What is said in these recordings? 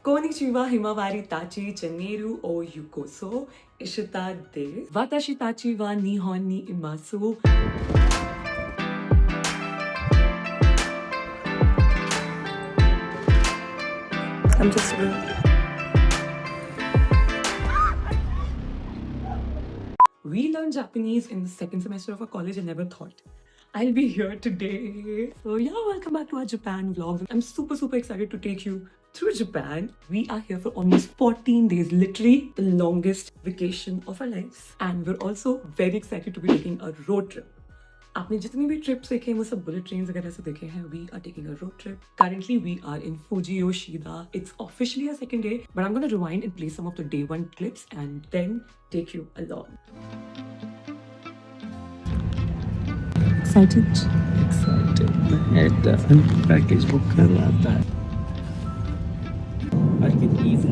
Konnichiwa himawari tachi janeru o yukoso ishita de watashi tachi wa nihon ni imasu. I'm just We learned Japanese in the second semester of our college and never thought I'll be here today. So yeah, welcome back to our Japan vlogs. I'm super excited to take you through Japan. We are here for almost 14 days, literally the longest vacation of our lives. And we're also very excited to be taking a road trip. आपने जितनी भी trips देखे हैं वो सब bullet trains वगैरह से देखे हैं. We are taking a road trip. Currently we are in Fuji Yoshida. It's officially our second day, but I'm going to rewind and play some of the day one clips and then take you along. Excited? Excited. Package book करवाता है. I'll get easy.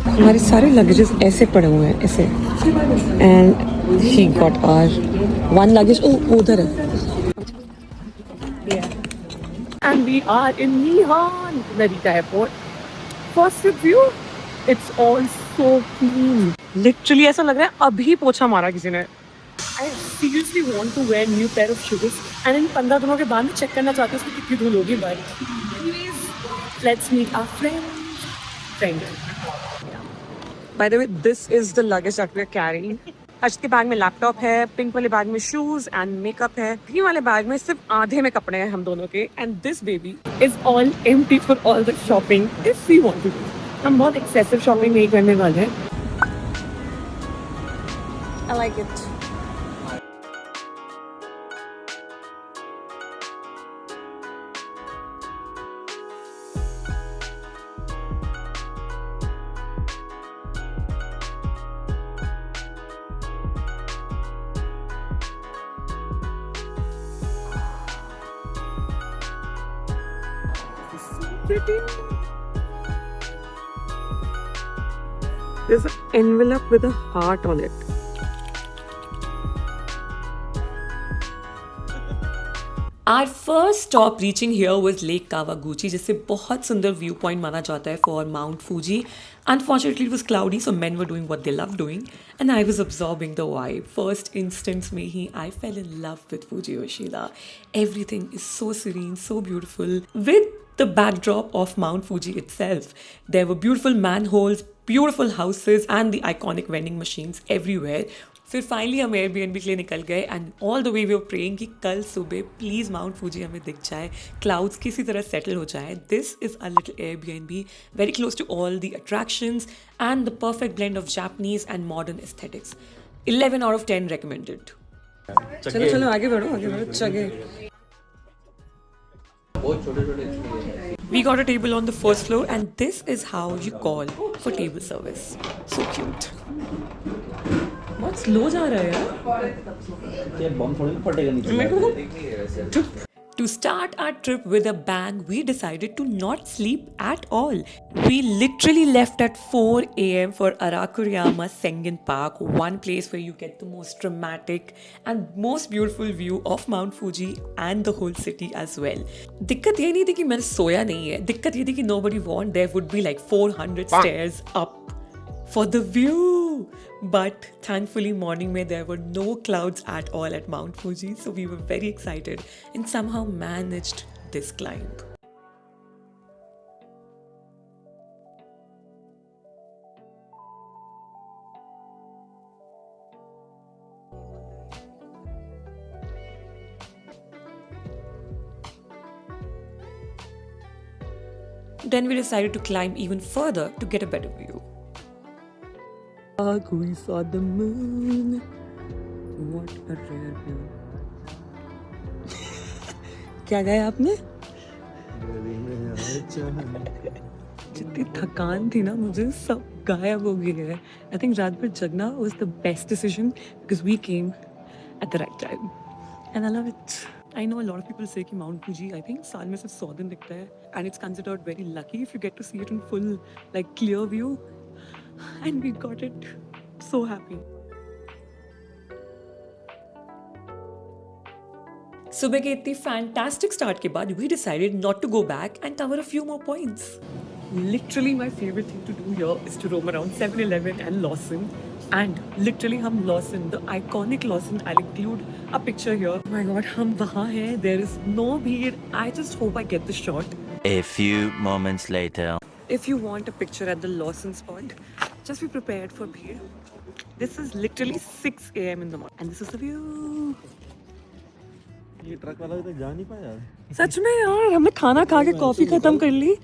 हमारे सारे luggages ऐसे पड़े हुए हैं ऐसे. And she got our one luggage. ओ उधर है. एंड वी आर इन नीहान Narita airport. First view, it's all so clean. Literally ऐसा लग रहा है अभी पोछा मारा किसी ने. I seriously want to wear new pair of shoes and in 15 दिनों के बाद मैं चेक करना चाहती हूँ उसकी कितनी धूल होगी. But anyways, let's meet our friend. By the way, this is the luggage that we are carrying. हर्ष के बैग में लैपटॉप है, पिंक वाले बैग में शूज एंड मेकअप है, ग्रीन वाले बैग में सिर्फ आधे में कपड़े हैं हम दोनों के. And this baby is all empty for all the shopping if we want to do. हम बहुत एक्सेसिव शॉपिंग नहीं करने वाले हैं. I like it. There's an envelope with a heart on it. Our first stop reaching here was Lake Kawaguchi, जिसे बहुत सुंदर view point माना जाता है for Mount Fuji. Unfortunately, it was cloudy, so men were doing what they love doing, and I was absorbing the vibe. First instance में ही I fell in love with Fuji Yoshida. Everything is so serene, so beautiful. With the backdrop of Mount Fuji itself, there were beautiful manholes, beautiful houses, and the iconic vending machines everywhere. फिर finally हम Airbnb के लिए निकल गए and all the way we were praying कि कल सुबह please mount Fuji हमें दिख जाए, क्लाउड्स किसी तरह सेटल हो जाए. This is a little Airbnb very close to all the attractions and the perfect blend of Japanese and modern aesthetics. 11 out of 10 recommended. चलो चलो आगे बढ़ो चगे. We got a table on the first floor and this is how you call for table service. So cute. बहुत slow जा रहा है यार. ये बम थोड़ी ना फटेगा नीचे. To start our trip with a bang, we decided to not sleep at all. We literally left at 4 a.m. for Arakuriyama Sengen Park, one place where you get the most dramatic and most beautiful view of Mount Fuji and the whole city as well. दिक्कत ये नहीं थी कि मैंने सोया नहीं है, दिक्कत ये थी कि nobody warned there would be like 400 stairs up for the view. But thankfully morning mein there were no clouds at all at Mount Fuji, so we were very excited and somehow managed this climb. Then we decided to climb even further to get a better view. We saw the moon. What a rare view. क्या गाया आपने? जितनी थकान थी ना मुझे सब गायब हो गया है. I think रात भर जगना was the best decision because we came at the right time and I love it. I know a lot of people say कि Mount Fuji I think साल में सिर्फ 100 दिन दिखता है and it's considered very lucky if you get to see it in full like clear view. And we got it. So happy. सुबह के इतनी फैंटास्टिक स्टार्ट के बाद we decided not to go back and cover a few more points. Literally my favorite thing to do here is to roam around 7-Eleven and Lawson. And literally हम Lawson, the iconic Lawson, I'll include a picture here. Oh my god, हम वहाँ हैं. There is no भीड़. I just hope I get the shot. A few moments later. If you want a picture at the Lawson spot, just be prepared for bhir. This is literally 6 a.m. in the morning. And this is the view. ये truck वाला तो जा नहीं पाया। सच में यार, हमने खाना खा के कॉफी खत्म कर ली।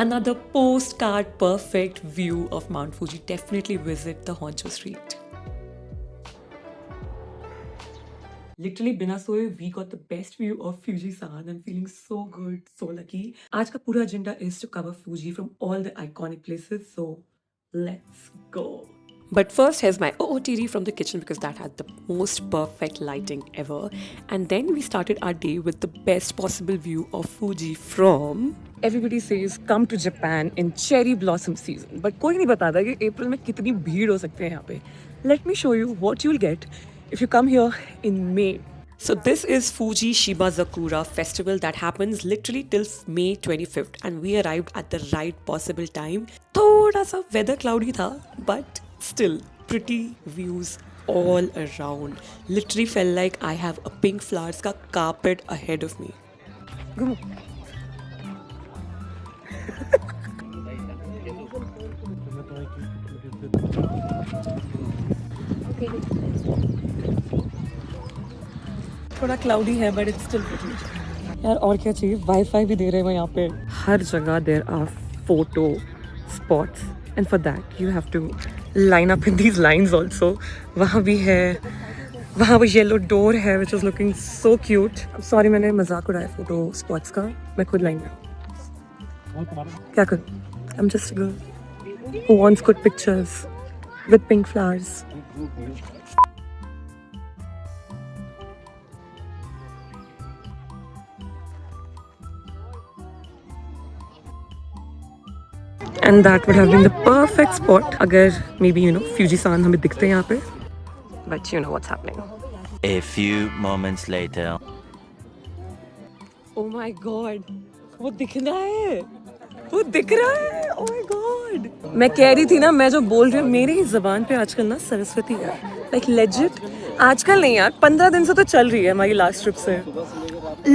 Another postcard perfect view of Mount Fuji. Definitely visit the Honcho Street. Literally बिना सोए we got the best view of Fuji-san. I'm feeling so good, so lucky. आज का पूरा agenda is to cover Fuji from all the iconic places. So let's go. But first, here's my OOTD from the kitchen because that had the most perfect lighting ever. And then we started our day with the best possible view of Fuji from. Everybody says come to Japan in cherry blossom season. But कोई नहीं बताता कि अप्रैल में कितनी भीड़ हो सकते हैं यहाँ पे. Let me show you what you'll get if you come here in May. So this is Fuji Shibazakura festival that happens literally till May 25th and we arrived at the right possible time. थोड़ा सा weather cloudy था but still pretty views all around. Literally felt like I have a pink flowers का carpet ahead of me. घूमो. थोड़ा cloudy है but it's still pretty यार और क्या चाहिए वाईफाई भी दे रहे हैं यहाँ पे हर जगह there are photo spots and for that you have to line up in these lines also वहाँ भी है वहाँ वो येलो डोर है which is looking so cute sorry मैंने मजाक उड़ाया फोटो स्पॉट्स का मैं खुद लाइन में क्या करूँ I am just a girl who wants good pictures with pink flowers And that would have been the perfect spot अगर maybe you know Fuji-san हमें दिखते हैं यहाँ पे but you know what's happening. A few moments later. Oh my god वो दिख रहा है वो दिख रहा है oh my god मैं कह रही थी ना मैं जो बोल रही हूँ मेरी ज़बान पे आजकल ना सरस्वती है like legit आजकल नहीं यार 15 दिन से तो चल रही है हमारी लास्ट ट्रिप से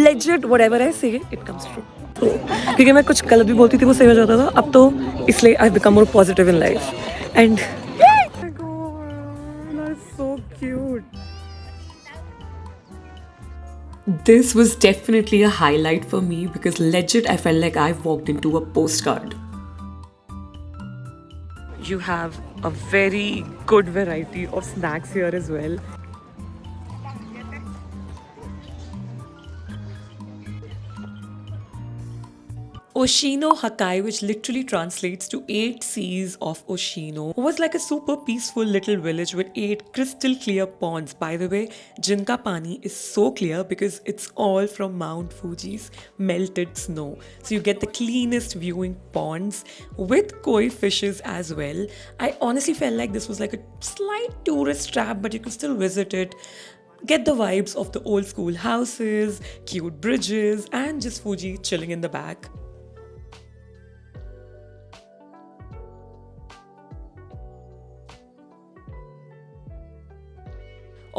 legit whatever I say it comes true क्योंकि मैं कुछ गलत भी बोलती थी वो सही हो जाता था अब तो इसलिए I become more positive in life and so cute. This was definitely a highlight for me because legit I felt like I walked into a postcard. You have a very good variety of snacks here as well. Oshino Hakai, which literally translates to 8 seas of Oshino, was like a super peaceful little village with 8 crystal clear ponds. By the way, jinka pani is so clear because it's all from Mount Fuji's melted snow. So you get the cleanest viewing ponds with koi fishes as well. I honestly felt like this was like a slight tourist trap, but you can still visit it. Get the vibes of the old school houses, cute bridges, and just Fuji chilling in the back.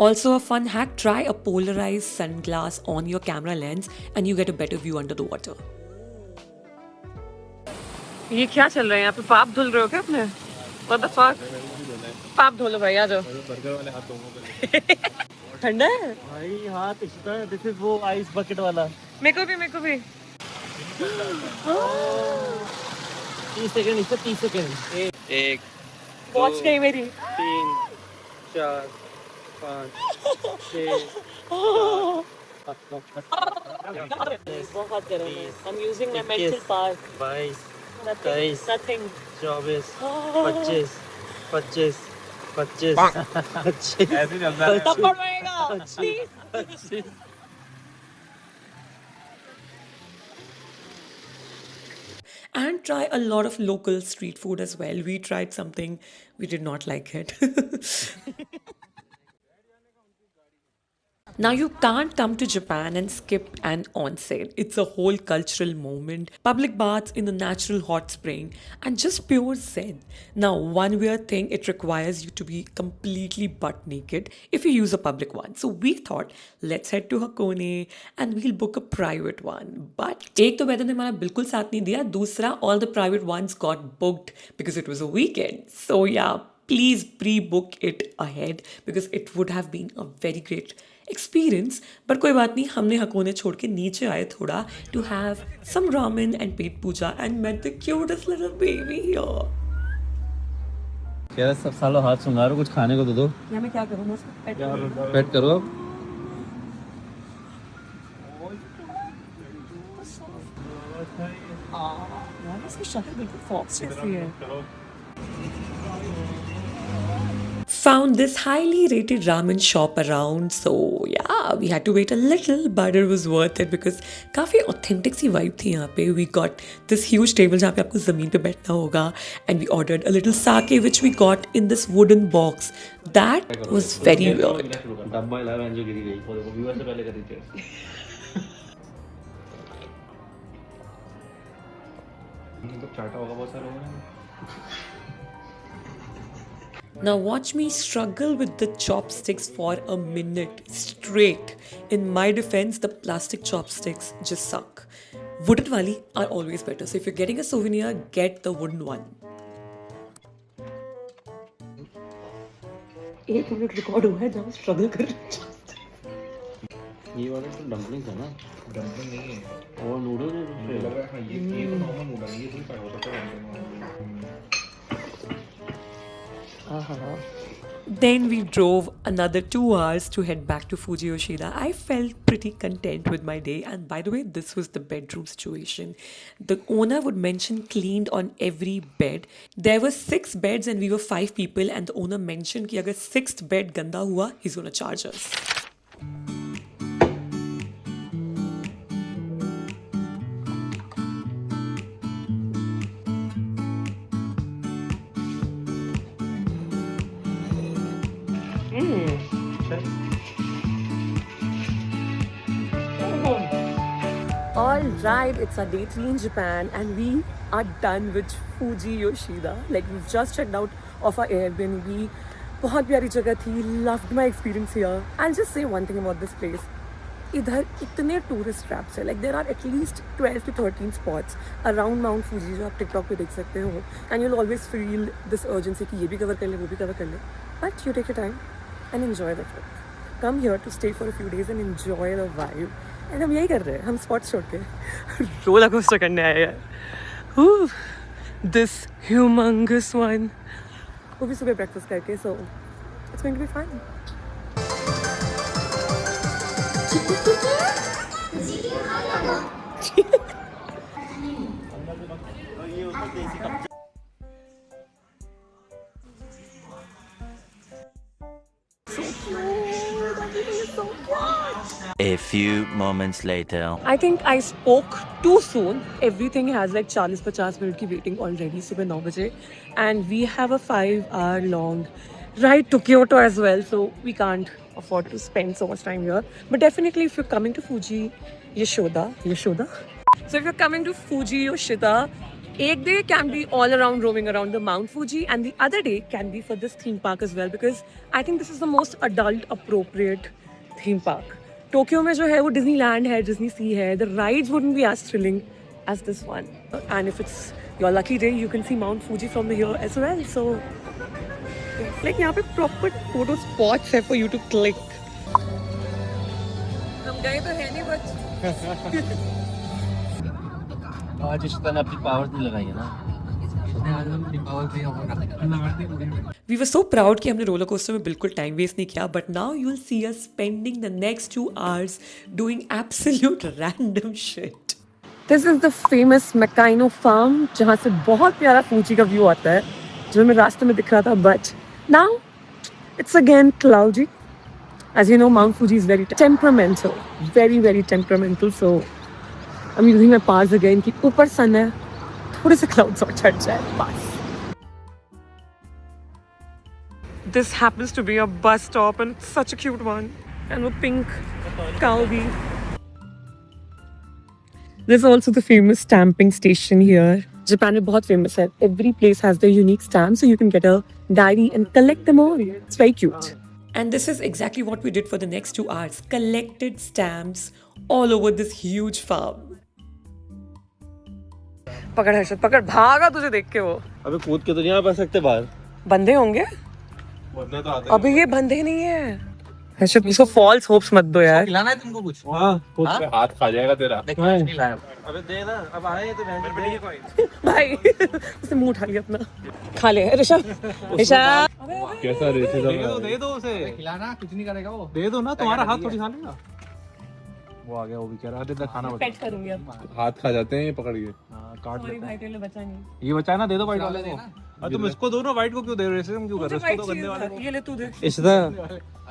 Also a fun hack, try a polarized sunglass on your camera lens and you get a better view under the water. ये क्या चल रहा है यहाँ पे पाप धुल रहे हो क्या अपने? What the fuck? पाप धुलो भाई आ जाओ। बर्गर वाले हाथ धोऊंगा ठंडा है? भाई हाथ इतना दिस इज वो आइस बकेट वाला मेरे को भी 30 सेकंड इसका 30 सेकंड 1 वॉच नहीं मेरी 3 4 5 6 बहुत गर्म है I'm using my mental power 22 nothing 24 25 25 25 ऐसे चलता है थप्पड़ मारेगा please And and try a lot of local street food as well. We tried something, we did not like it. Now, you can't come to Japan and skip an onsen. It's a whole cultural moment, public baths in the natural hot spring, and just pure zen. Now, one weird thing, it requires you to be completely butt naked if you use a public one. So, we thought, let's head to Hakone and we'll book a private one. But एक तो weather ने हमारा बिल्कुल साथ नहीं दिया, दूसरा all the private ones got booked because it was a weekend. So, yeah, please pre-book it ahead because it would have been a very great experience. But कोई बात नहीं, हमने हकोने छोड़ के नीचे आए थोड़ा to have some ramen and pet Puja and met the cutest little baby here. क्या सब सालों हाथ सुंगा रहे हो, कुछ खाने को तो दो। यहाँ मैं क्या करूँ, मैं उसको पेट करूँ? पेट करो। यार इसकी शक्ल बिल्कुल फॉक्स जैसी है। Found this highly rated ramen shop around, so yeah, we had to wait a little, but it was worth it because काफ़ी authentic सी vibe थी यहाँ पे. We got this huge table जहाँ पे आपको ज़मीन पे बैठना होगा, and we ordered a little sake which we got in this wooden box. That was very weird. डब्बा हिला रहा है जो गिरी गई, वो देखो व्यूअर से पहले करी थी। तो चाटा होगा बहुत सारा होगा। Now watch me struggle with the chopsticks for a minute straight. In my defense, the plastic chopsticks just suck. Wooden wali are always better. So if you're getting a souvenir, get the wooden one. 1 minute record हुआ है जब हम struggle कर रहे हैं। ये वाला तो डम्पलिंग था ना? डम्पलिंग नहीं है और नूडल है मुझे लग रहा है ये तो नॉर्मल नूडल है, ये थोड़ी फ्राई होता है। Then we drove another 2 hours to head back to Fuji Yoshida. I felt pretty content with my day, and by the way, this was the bedroom situation. The owner would mention cleaned on every bed. There were 6 beds and we were 5 people, and the owner mentioned कि अगर 6th bed गंदा हुआ, he's gonna charge us. All right, it's our day 3 in Japan and we are done with Fuji Yoshida. Like we've just checked out of our Airbnb. बहुत प्यारी जगह थी. Loved my experience here. I'll just say one thing about this place. इधर इतने tourist traps है. Like there are at least 12 to 13 spots around Mount Fuji जो आप TikTok पे देख सकते हो. And you'll always feel this urgency कि ये भी cover कर ले, वो भी cover कर ले. But you take your time and enjoy the trip. Come here to stay for a few days and enjoy the vibe. And हम यही कर रहे हैं, हम स्पॉट छोड़ के रोलर कोस्टर करने आए हैं. This humongous one. वो भी सुबह ब्रेकफास्ट करके, so it's going to be fun. A few moments later. I think I spoke too soon. Everything has like 40-50 minute की waiting already सुबह 9 बजे, and we have a 5-hour long ride to Kyoto as well, so we can't afford to spend so much time here. But definitely if you're coming to Fuji Yoshida, so if you're coming to Fuji Yoshida, एक day can be all around roaming around the Mount Fuji, and the other day can be for this theme park as well, because I think this is the most adult appropriate theme park. Tokyo में जो है वो Disneyland है, Disney सी है. The rides wouldn't be as thrilling as this one. And if it's your lucky day, you can see Mount Fuji from the here as well. So, like यहाँ पे proper photo spots है for you to click. हम गए तो है नहीं but. आज इश्ता ने अपनी पावर नहीं लगाई है ना? We were so proud कि हमने रोलर कोस्टर में बिल्कुल टाइम वेस्ट नहीं किया. But now you'll see us spending the next 2 hours doing absolute random shit. This is the famous Makaino farm जहाँ से बहुत प्यारा फूजी का व्यू आता है जो हमें रास्ते में दिख रहा था. But now it's again cloudy. As you know, Mount Fuji is very temperamental, very temperamental. So I'm using my paws again कि ऊपर sun है, थोड़े से क्लाउड्स और छट जाए बस. This happens to be a bus stop and it's such a cute one. And a pink cow bee. There's also the famous stamping station here. Japan is बहुत famous है. Every place has their unique stamps, so you can get a diary and collect them all. It's very cute. And this is exactly what we did for the next 2 hours. Collected stamps all over this huge farm. पकड़ हर्षद पकड़, भागा तुझे देख के वो. अबे कूद के तो नहीं आ पा सकते बाहर. बंधे होंगे? बंदे तो आते अभी ये बंधे नहीं है. हर्षद इसको फॉल्स होप्स मत दो यार. खिलाना है तुमको कुछ? हाँ कूद हैं. हाथ खा जाएगा तेरा. नहीं लाया. अबे दे ना, अब आए तो दे. भाई उसने मुंह उठा लिया अपना. खा ले ऋषभ. ऋषभ कैसा रेसिज्म दे दो उसे. खिलाना कुछ नहीं करेगा वो. दे दो ना, तुम्हारा हाथ थोड़ी खा लेगा. वो आ गया, वो भी कह रहा है खाना पेट करूंगी अब. हाथ खा जाते हैं पकड़ के. काट सॉरी भाई तेरे लिए बचा नहीं. ये बचा ना, दे दो वाइट वाले को. तुम इसको दो ना, वाइट को क्यों दे रहे हो? रेसिज्म क्यों कर रहे हो? इसको तो गंदे वाले को. ये ले तू दे. इश्ता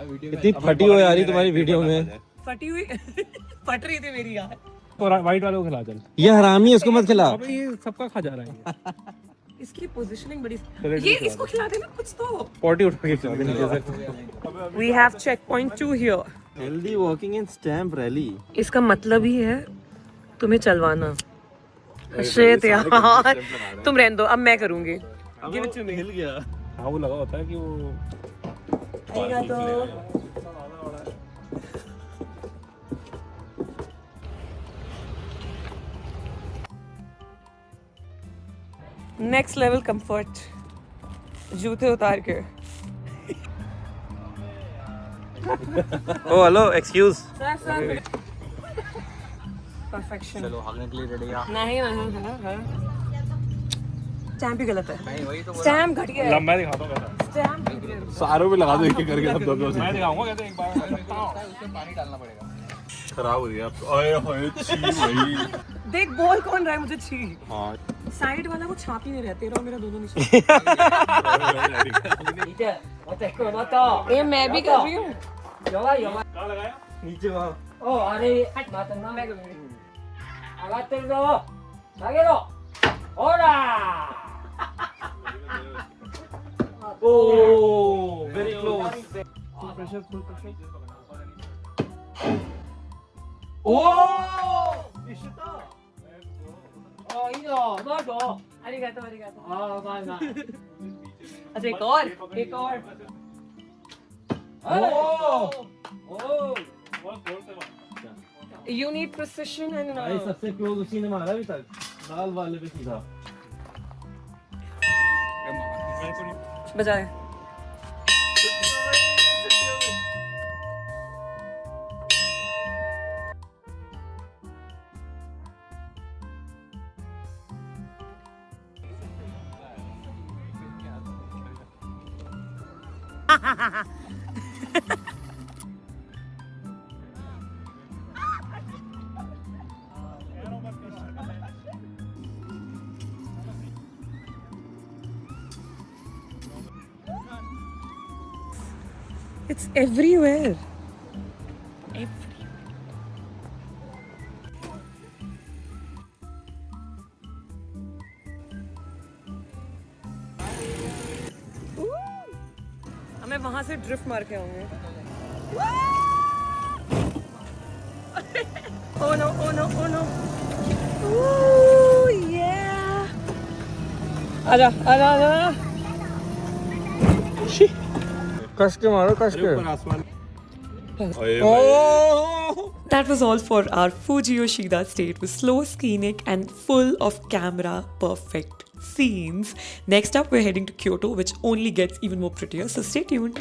इतनी फटी हो यार तुम्हारी वीडियो में. फटी हुई फट रही थी मेरी यार. वाइट वाले को खिला चल. ये हरामी है, इसको मत खिला. अबे ये सबका खा जा रहा है. इसकी पोजीशनिंग बड़ी. ये इसको खिला देना कुछ तो. पॉटी उठा के चल नीचे से. We have checkpoint 2 here. Healthy walking in stamp rally. इसका मतलब ही है तुम्हें चलवाना. शेट यार तुम रहने दो, अब मैं करूंगी. Give it to me. हिल गया. हाँ वो लगा होता है कि वो. Next level comfort. जूते उतार के. ओ हेलो, एक्सक्यूज. परफेक्शन. चलो भागने के लिए रेडी है. नहीं स्टैम्प ही गलत है. स्टैम्प घटिया है. मैं दिखाता हूँ कैसा. स्टैम्प घटिया है. सारों पे लगा दो एक एक करके सब दो. मैं दिखाऊंगा कैसे एक बार. उसमें पानी डालना पड़ेगा. खराब हो गया. ओए होए छी भाई. देख बोल कौन रहा है मुझे छी. हाँ. साइड वाला वो छाप ही नहीं रहा. तेरा और मेरा दोनों निशान. ये मैं भी कर रही हूँ. कहाँ लगाया? नीचे वहाँ. मैं करूँगी. Oh, very close. Full pressure, full pressure. Oh! Ishita! arigato. अच्छा एक और. You need precision and भाई सबसे क्लोज उसी ने मारा अभी तक. लाल वाले पे सीधा. बजाए. It's everywhere. हमें वहां से ड्रिफ्ट मार के आऊंगे. Oh no. Ooh, yeah. आजा. कस के मारो, कस के. That was all for our Fuji Yoshida State. It was slow, scenic, and full of camera perfect scenes. Next up, we're heading to Kyoto, which only gets even more prettier, so stay tuned.